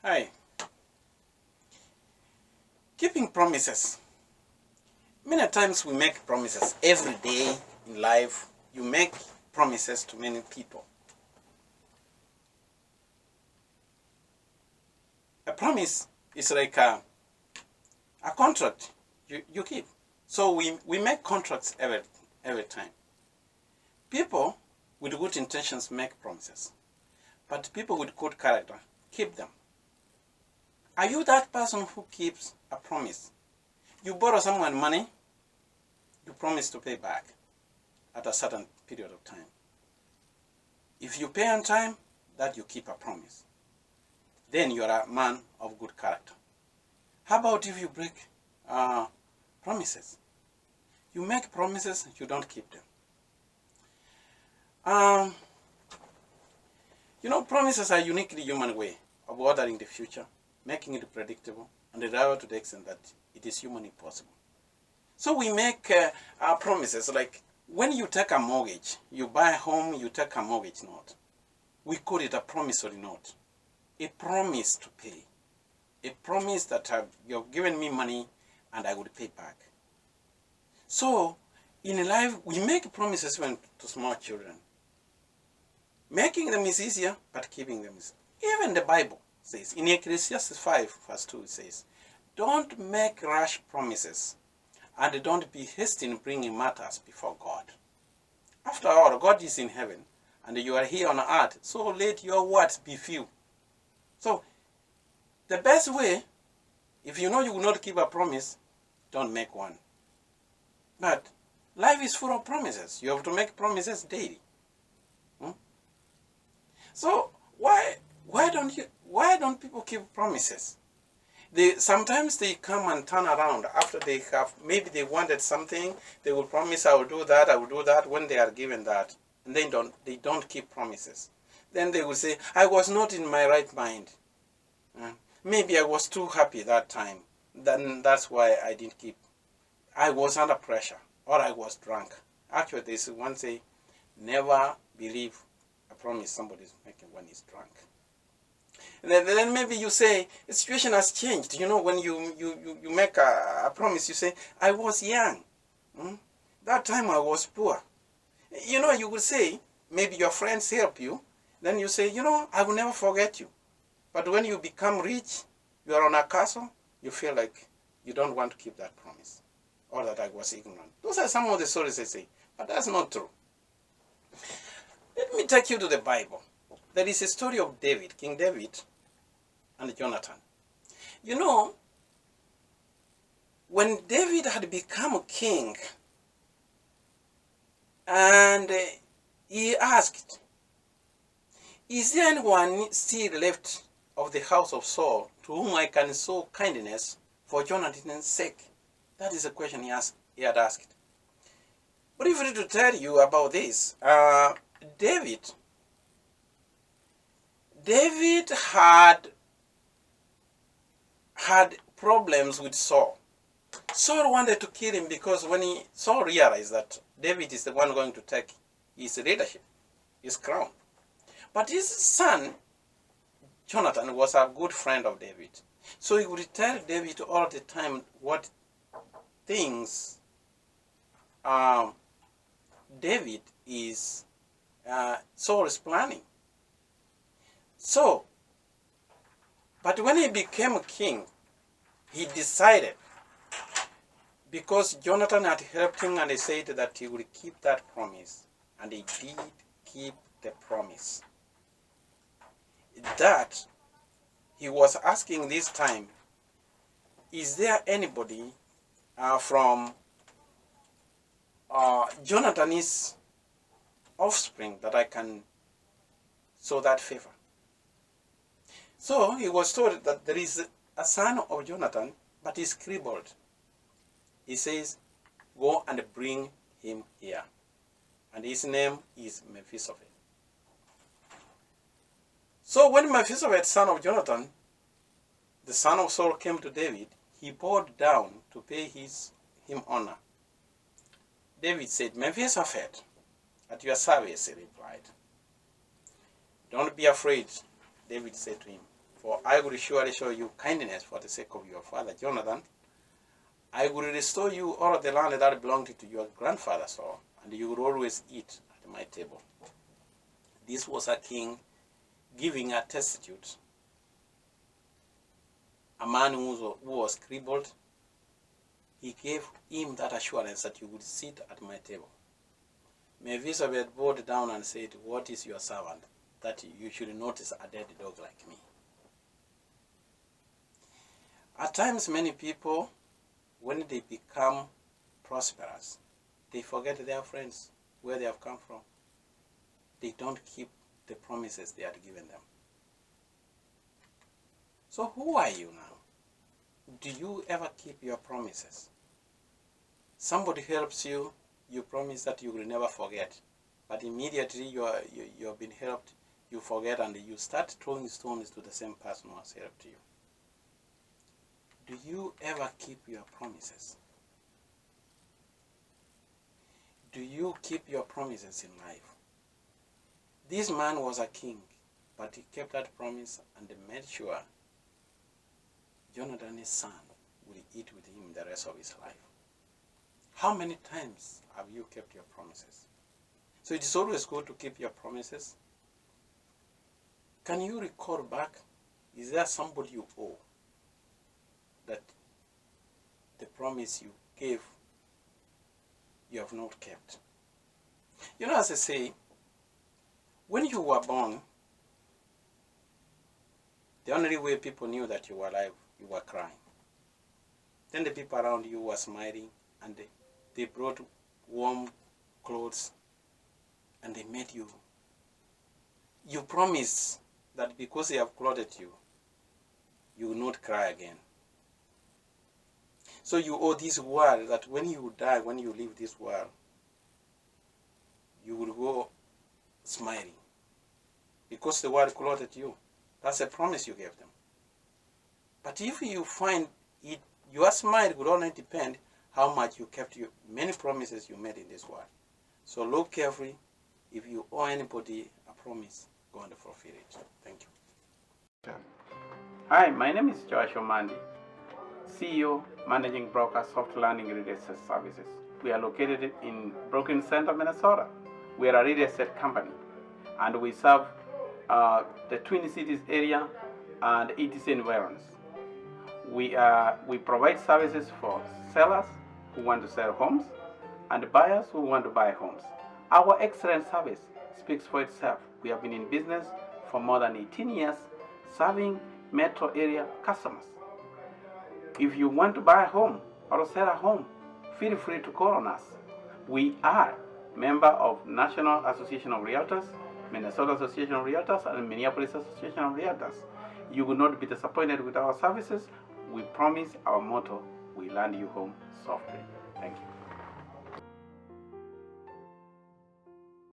Hi. Keeping promises. Many times we make promises every day in life. You make promises to many people. A promise is like a contract you keep. So we make contracts every time. People with good intentions make promises, but people with good character keep them. Are you that person who keeps a promise? You borrow someone money, you promise to pay back at a certain period of time. If you pay on time, that you keep a promise. Then you are a man of good character. How about if you break promises? You make promises, you don't keep them. Promises are a uniquely human way of ordering the future, making it predictable, and reliable to the extent that it is humanly possible. So we make promises like when you take a mortgage, you buy a home, you take a mortgage note. We call it a promissory note. A promise to pay. A promise that you've given me money and I will pay back. So in life, we make promises even to small children. Making them is easier, but keeping them is. Even the Bible says, in Ecclesiastes 5 verse 2 it says, don't make rash promises and don't be hasty in bringing matters before God. After all, God is in heaven and you are here on earth, so let your words be few. So, the best way, if you know you will not keep a promise, don't make one. But life is full of promises. You have to make promises daily. So why don't people keep promises? Sometimes they come and turn around after maybe they wanted something, they will promise I will do that when they are given that, and they don't keep promises. Then they will say, I was not in my right mind. Maybe I was too happy that time. Then that's why I didn't keep. I was under pressure or I was drunk. Actually, there's one say, never believe a promise somebody is making when he's drunk. And then maybe you say, the situation has changed. When you make a promise, you say, I was young. That time I was poor. You will say, maybe your friends help you. Then you say, I will never forget you. But when you become rich, you are on a castle, you feel like you don't want to keep that promise. Or that I was ignorant. Those are some of the stories they say. But that's not true. Let me take you to the Bible. There is a story of David, King David, and Jonathan. When David had become king, and he asked, is there anyone still left of the house of Saul to whom I can show kindness for Jonathan's sake? That is a question he had asked. Briefly to tell you about this, David had problems with Saul. Saul wanted to kill him because when Saul realized that David is the one going to take his leadership, his crown. But his son, Jonathan, was a good friend of David. So he would tell David all the time what things David is, Saul is planning. So, but when he became king, he decided, because Jonathan had helped him and he said that he would keep that promise, and he did keep the promise. That he was asking this time, is there anybody from Jonathan's offspring that I can show that favor? So he was told that there is a son of Jonathan, but he's crippled. He says, go and bring him here. And his name is Mephibosheth. So when Mephibosheth, son of Jonathan, the son of Saul, came to David, he bowed down to pay him honor. David said, Mephibosheth, at your service, he replied. Don't be afraid, David said to him, For I will surely show you kindness for the sake of your father Jonathan. I will restore you all of the land that belonged to your grandfather Saul, and you will always eat at my table. This was a king giving a destitute, a man who was crippled. He gave him that assurance that you would sit at my table. Mephibosheth bowed down and said, "What is your servant, that you should notice a dead dog like me?" At times, many people, when they become prosperous, they forget their friends, where they have come from. They don't keep the promises they had given them. So who are you now? Do you ever keep your promises? Somebody helps you, you promise that you will never forget. But immediately you have been helped, you forget, and you start throwing stones to the same person who has helped you. Do you ever keep your promises? Do you keep your promises in life? This man was a king, but he kept that promise and made sure Jonathan, his son, will eat with him the rest of his life. How many times have you kept your promises? So it is always good to keep your promises. Can you recall back? Is there somebody you owe that the promise you gave you have not kept? You know, as I say, when you were born, the only way people knew that you were alive, you were crying. Then the people around you were smiling, and they brought warm clothes, and they made you. You promised that because they have clothed you, you will not cry again. So you owe this world that when you die, when you leave this world, you will go smiling. Because the world clothed you. That's a promise you gave them. But if you find it, your smile will only depend how much you kept many promises you made in this world. So look carefully. If you owe anybody a promise, go and fulfill it. Thank you. Hi, my name is Joshua Mandi, CEO, Managing Broker, Soft Landing Real Estate Services. We are located in Brooklyn Center, Minnesota. We are a real estate company, and we serve the Twin Cities area and ETC environs. We provide services for sellers who want to sell homes and buyers who want to buy homes. Our excellent service speaks for itself. We have been in business for more than 18 years, serving metro area customers. If you want to buy a home or sell a home, feel free to call on us. We are member of National Association of Realtors, Minnesota Association of Realtors, and Minneapolis Association of Realtors. You will not be disappointed with our services. We promise our motto, we land you home softly. Thank you.